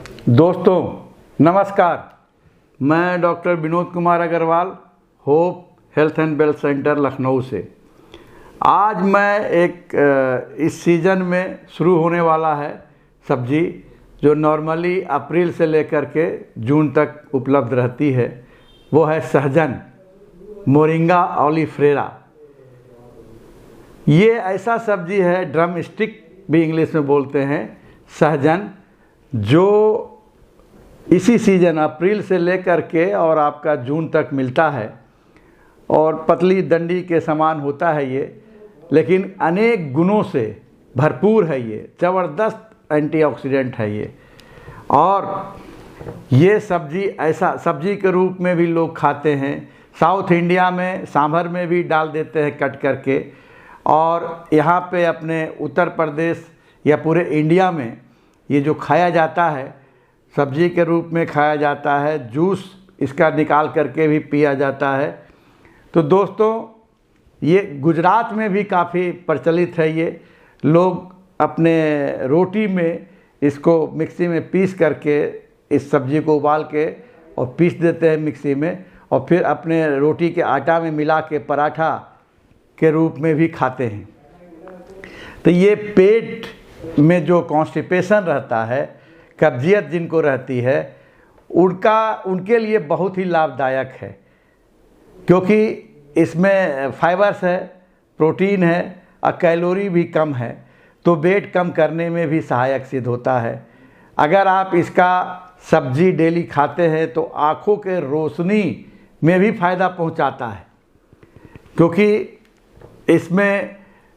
दोस्तों नमस्कार, मैं doctor Vinod Kumar Agarwal, hope health and wealth centre Lucknow से। आज मैं इस सीज़न में शुरू होने वाला है सब्जी जो नॉर्मली अप्रैल से लेकर के जून तक उपलब्ध रहती है, वो है सहजन, मोरिंगा ओलिफेरा। ये ऐसा सब्जी है, ड्रम स्टिक भी इंग्लिश में बोलते हैं, सहजन, जो इसी सीज़न अप्रैल से लेकर के और आपका जून तक मिलता है और पतली डंडी के समान होता है ये, लेकिन अनेक गुणों से भरपूर है ये, ज़बरदस्त एंटीऑक्सीडेंट है ये। और ये सब्जी ऐसा सब्जी के रूप में भी लोग खाते हैं। साउथ इंडिया में सांभर में भी डाल देते हैं कट करके, और यहाँ पे अपने उत्तर प्रदेश या पूरे इंडिया में ये जो खाया जाता है, सब्जी के रूप में खाया जाता है, जूस इसका निकाल करके भी पिया जाता है। तो दोस्तों ये गुजरात में भी काफ़ी प्रचलित है। ये लोग अपने रोटी में इसको मिक्सी में पीस करके इस सब्जी को उबाल के और पीस देते हैं मिक्सी में, और फिर अपने रोटी के आटा में मिला के पराठा के रूप में भी खाते हैं। तो ये पेट में जो कॉन्स्टिपेशन रहता है, कब्जियत जिनको रहती है, उनके लिए बहुत ही लाभदायक है, क्योंकि इसमें फाइबर्स है, प्रोटीन है और कैलोरी भी कम है, तो वेट कम करने में भी सहायक सिद्ध होता है। अगर आप इसका सब्जी डेली खाते हैं तो आँखों के रोशनी में भी फ़ायदा पहुंचाता है, क्योंकि इसमें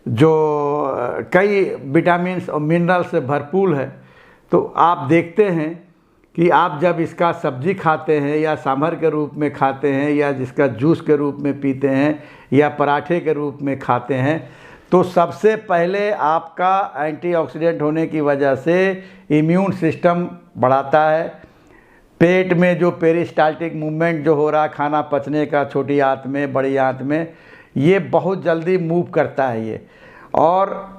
जो कई विटामिन्स और मिनरल्स से भरपूर है। तो आप देखते हैं कि आप जब इसका सब्जी खाते हैं या सांभर के रूप में खाते हैं या जिसका जूस के रूप में पीते हैं या पराठे के रूप में खाते हैं, तो सबसे पहले आपका एंटीऑक्सीडेंट होने की वजह से इम्यून सिस्टम बढ़ाता है। पेट में जो पेरिस्टाल्टिक मूवमेंट जो हो रहा है, खाना पचने का, छोटी आंत में बड़ी आंत में, ये बहुत जल्दी मूव करता है ये, और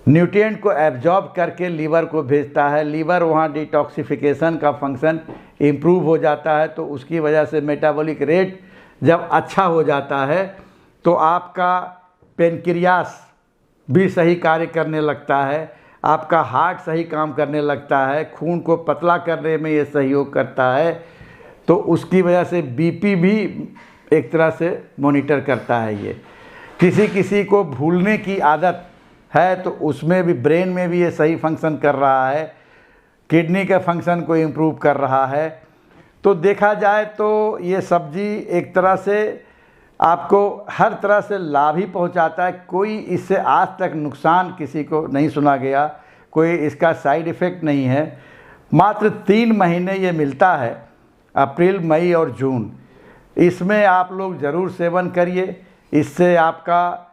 न्यूट्रिएंट को एब्जॉर्ब करके लीवर को भेजता है। लीवर वहाँ डिटॉक्सिफिकेशन का फंक्शन इम्प्रूव हो जाता है, तो उसकी वजह से मेटाबॉलिक रेट जब अच्छा हो जाता है तो आपका पेनक्रियास भी सही कार्य करने लगता है, आपका हार्ट सही काम करने लगता है, खून को पतला करने में ये सहयोग करता है, तो उसकी वजह से बीपी भी एक तरह से मॉनिटर करता है ये। किसी को भूलने की आदत है तो उसमें भी, ब्रेन में भी ये सही फंक्शन कर रहा है, किडनी के फंक्शन को इम्प्रूव कर रहा है। तो देखा जाए तो ये सब्जी एक तरह से आपको हर तरह से लाभ ही पहुंचाता है। कोई इससे आज तक नुकसान किसी को नहीं सुना गया, कोई इसका साइड इफ़ेक्ट नहीं है। मात्र 3 महीने ये मिलता है, अप्रैल, मई और जून। इसमें आप लोग ज़रूर सेवन करिए, इससे आपका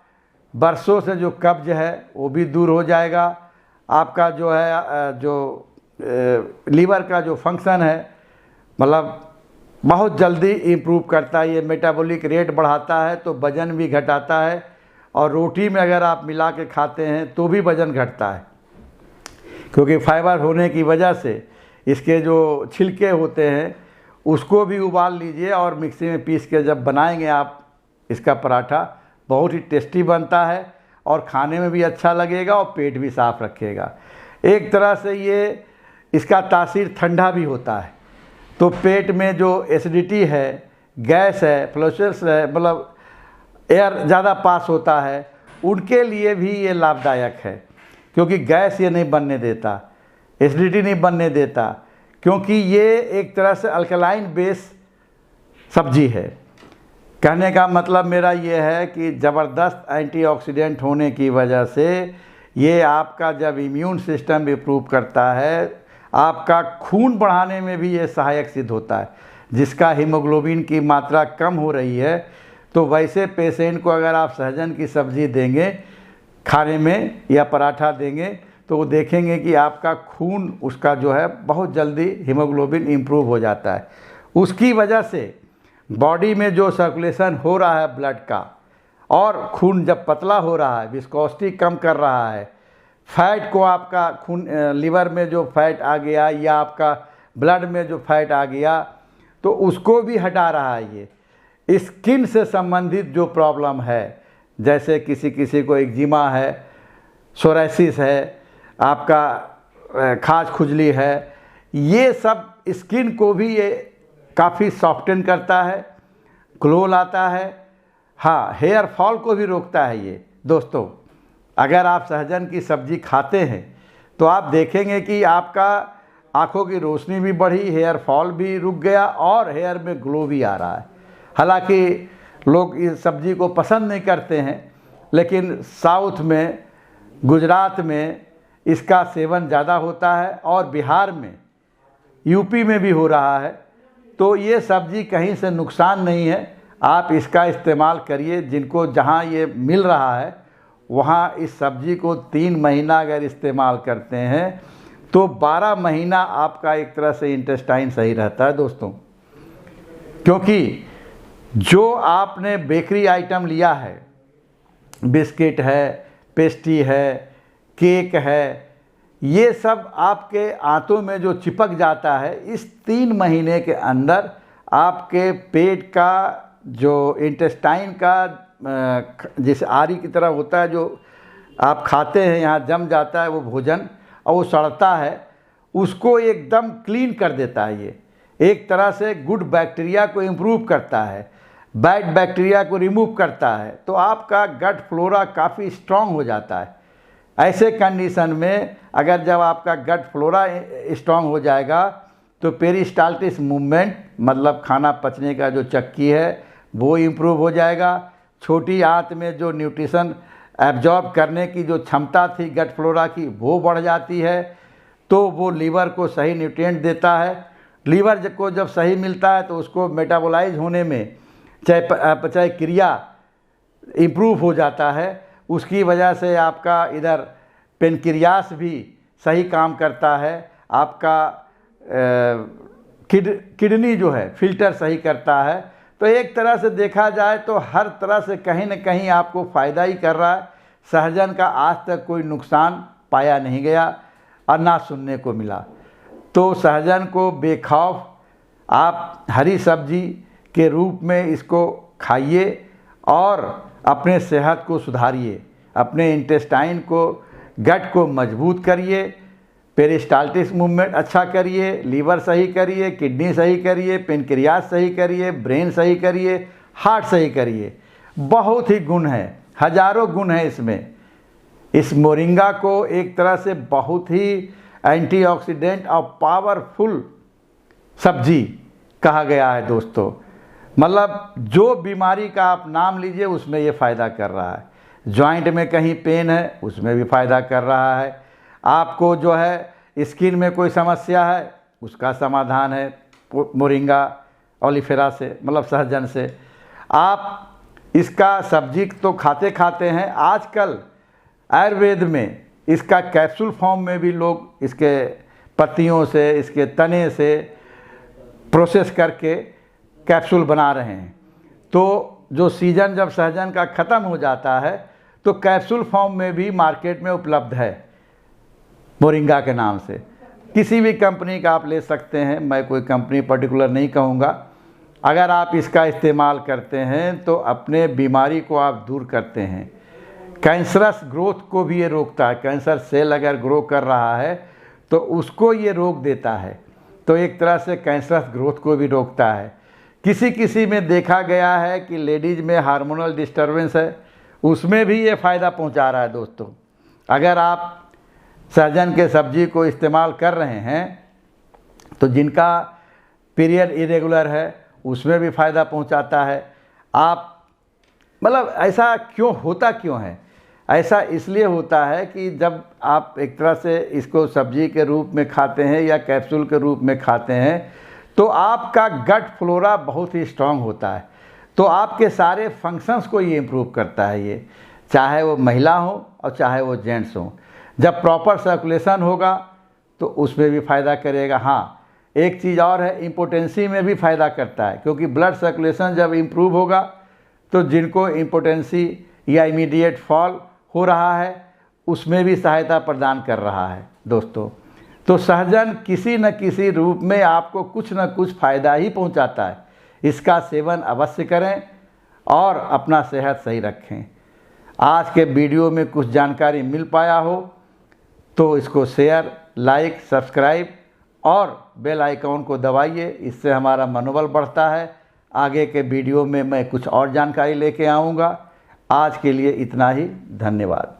बरसों से जो कब्ज है वो भी दूर हो जाएगा। आपका जो है लीवर का जो फंक्शन है, मतलब बहुत जल्दी इम्प्रूव करता है ये। मेटाबॉलिक रेट बढ़ाता है तो वज़न भी घटाता है, और रोटी में अगर आप मिला के खाते हैं तो भी वज़न घटता है, क्योंकि फाइबर होने की वजह से इसके जो छिलके होते हैं उसको भी उबाल लीजिए और मिक्सी में पीस के जब बनाएंगे आप इसका पराठा, बहुत ही टेस्टी बनता है और खाने में भी अच्छा लगेगा और पेट भी साफ रखेगा। एक तरह से ये इसका तासीर ठंडा भी होता है, तो पेट में जो एसिडिटी है, गैस है, फ्लैशेस है, मतलब एयर ज़्यादा पास होता है, उनके लिए भी ये लाभदायक है, क्योंकि गैस ये नहीं बनने देता, एसिडिटी नहीं बनने देता, क्योंकि ये एक तरह से अल्कलाइन बेस सब्जी है। कहने का मतलब मेरा ये है कि ज़बरदस्त एंटीऑक्सीडेंट होने की वजह से ये आपका जब इम्यून सिस्टम इम्प्रूव करता है, आपका खून बढ़ाने में भी ये सहायक सिद्ध होता है। जिसका हीमोग्लोबिन की मात्रा कम हो रही है, तो वैसे पेशेंट को अगर आप सहजन की सब्ज़ी देंगे खाने में या पराठा देंगे, तो वो देखेंगे कि आपका खून उसका जो है बहुत जल्दी हीमोग्लोबिन इम्प्रूव हो जाता है। उसकी वजह से बॉडी में जो सर्कुलेशन हो रहा है ब्लड का, और खून जब पतला हो रहा है, विस्कोसिटी कम कर रहा है, फैट को आपका खून लीवर में जो फैट आ गया या आपका ब्लड में जो फैट आ गया तो उसको भी हटा रहा है ये। स्किन से संबंधित जो प्रॉब्लम है, जैसे किसी किसी को एक्जिमा है, सोराइसिस है, आपका खाज खुजली है, ये सब स्किन को भी ये काफ़ी सॉफ्टन करता है, ग्लो लाता है। हाँ, हेयर फॉल को भी रोकता है ये। दोस्तों, अगर आप सहजन की सब्ज़ी खाते हैं तो आप देखेंगे कि आपका आँखों की रोशनी भी बढ़ी, हेयर फॉल भी रुक गया और हेयर में ग्लो भी आ रहा है। हालांकि लोग इस सब्ज़ी को पसंद नहीं करते हैं, लेकिन साउथ में, गुजरात में इसका सेवन ज़्यादा होता है और बिहार में, यूपी में भी हो रहा है। तो ये सब्ज़ी कहीं से नुकसान नहीं है, आप इसका इस्तेमाल करिए। जिनको जहाँ ये मिल रहा है वहाँ इस सब्ज़ी को 3 महीना अगर इस्तेमाल करते हैं तो 12 महीना आपका एक तरह से इंटेस्टाइन सही रहता है दोस्तों। क्योंकि जो आपने बेकरी आइटम लिया है, बिस्किट है, पेस्ट्री है, केक है, ये सब आपके आंतों में जो चिपक जाता है, इस 3 महीने के अंदर आपके पेट का जो इंटेस्टाइन का जैसे आरी की तरह होता है, जो आप खाते हैं यहाँ जम जाता है वो भोजन और वो सड़ता है, उसको एकदम क्लीन कर देता है। ये एक तरह से गुड बैक्टीरिया को इम्प्रूव करता है, बैड बैक्टीरिया को रिमूव करता है। तो आपका गट फ्लोरा काफ़ी स्ट्रॉन्ग हो जाता है। ऐसे कंडीशन में अगर जब आपका गट फ्लोरा स्ट्रॉन्ग हो जाएगा तो पेरिस्टाल्टिस मूवमेंट, मतलब खाना पचने का जो चक्की है, वो इम्प्रूव हो जाएगा। छोटी आंत में जो न्यूट्रिशन एब्जॉर्ब करने की जो क्षमता थी गट फ्लोरा की, वो बढ़ जाती है। तो वो लीवर को सही न्यूट्रिएंट देता है। लीवर को जब सही मिलता है तो उसको मेटाबोलाइज होने में चयापचय क्रिया इम्प्रूव हो जाता है। उसकी वजह से आपका इधर पेनक्रियास भी सही काम करता है। आपका किडनी जो है फिल्टर सही करता है। तो एक तरह से देखा जाए तो हर तरह से कहीं न कहीं आपको फ़ायदा ही कर रहा है। सहजन का आज तक कोई नुकसान पाया नहीं गया और ना सुनने को मिला। तो सहजन को बेखौफ आप हरी सब्जी के रूप में इसको खाइए और अपने सेहत को सुधारिए, अपने इंटेस्टाइन को, गट को मजबूत करिए, पेरिस्टाल्टिस मूवमेंट अच्छा करिए, लीवर सही करिए, किडनी सही करिए, पेनक्रियास सही करिए, ब्रेन सही करिए, हार्ट सही करिए। बहुत ही गुण है, हजारों गुण हैं इसमें। इस मोरिंगा को एक तरह से बहुत ही एंटीऑक्सीडेंट और पावरफुल सब्जी कहा गया है दोस्तों। मतलब जो बीमारी का आप नाम लीजिए उसमें ये फ़ायदा कर रहा है। जॉइंट में कहीं पेन है उसमें भी फ़ायदा कर रहा है। आपको जो है स्किन में कोई समस्या है उसका समाधान है मोरिंगा ओलिफेरा से, मतलब सहजन से। आप इसका सब्जी तो खाते खाते हैं, आजकल आयुर्वेद में इसका कैप्सूल फॉर्म में भी लोग इसके पत्तियों से, इसके तने से प्रोसेस करके कैप्सूल बना रहे हैं। तो जो सीजन जब सहजन का ख़त्म हो जाता है तो कैप्सूल फॉर्म में भी मार्केट में उपलब्ध है मोरिंगा के नाम से। किसी भी कंपनी का आप ले सकते हैं, मैं कोई कंपनी पर्टिकुलर नहीं कहूँगा। अगर आप इसका इस्तेमाल करते हैं तो अपने बीमारी को आप दूर करते हैं। कैंसरस ग्रोथ को भी ये रोकता है। कैंसर सेल अगर ग्रो कर रहा है तो उसको ये रोक देता है। तो एक तरह से कैंसरस ग्रोथ को भी रोकता है। किसी किसी में देखा गया है कि लेडीज़ में हार्मोनल डिस्टर्बेंस है, उसमें भी ये फ़ायदा पहुंचा रहा है दोस्तों। अगर आप सहजन के सब्जी को इस्तेमाल कर रहे हैं तो जिनका पीरियड इरेगुलर है उसमें भी फ़ायदा पहुंचाता है। आप मतलब ऐसा क्यों होता क्यों है? ऐसा इसलिए होता है कि जब आप एक तरह से इसको सब्जी के रूप में खाते हैं या कैप्सूल के रूप में खाते हैं तो आपका गट फ्लोरा बहुत ही स्ट्रांग होता है। तो आपके सारे फंक्शंस को ये इम्प्रूव करता है। ये चाहे वो महिला हो और चाहे वो जेंट्स हो, जब प्रॉपर सर्कुलेशन होगा तो उसमें भी फ़ायदा करेगा। हाँ, एक चीज़ और है, इम्पोटेंसी में भी फ़ायदा करता है, क्योंकि ब्लड सर्कुलेशन जब इम्प्रूव होगा तो जिनको इम्पोटेंसी या इमीडिएट फॉल हो रहा है उसमें भी सहायता प्रदान कर रहा है दोस्तों। तो सहजन किसी न किसी रूप में आपको कुछ न कुछ फ़ायदा ही पहुंचाता है। इसका सेवन अवश्य करें और अपना सेहत सही रखें। आज के वीडियो में कुछ जानकारी मिल पाया हो तो इसको शेयर, लाइक, सब्सक्राइब और बेल आइकॉन को दबाइए। इससे हमारा मनोबल बढ़ता है। आगे के वीडियो में मैं कुछ और जानकारी लेके आऊँगा। आज के लिए इतना ही। धन्यवाद।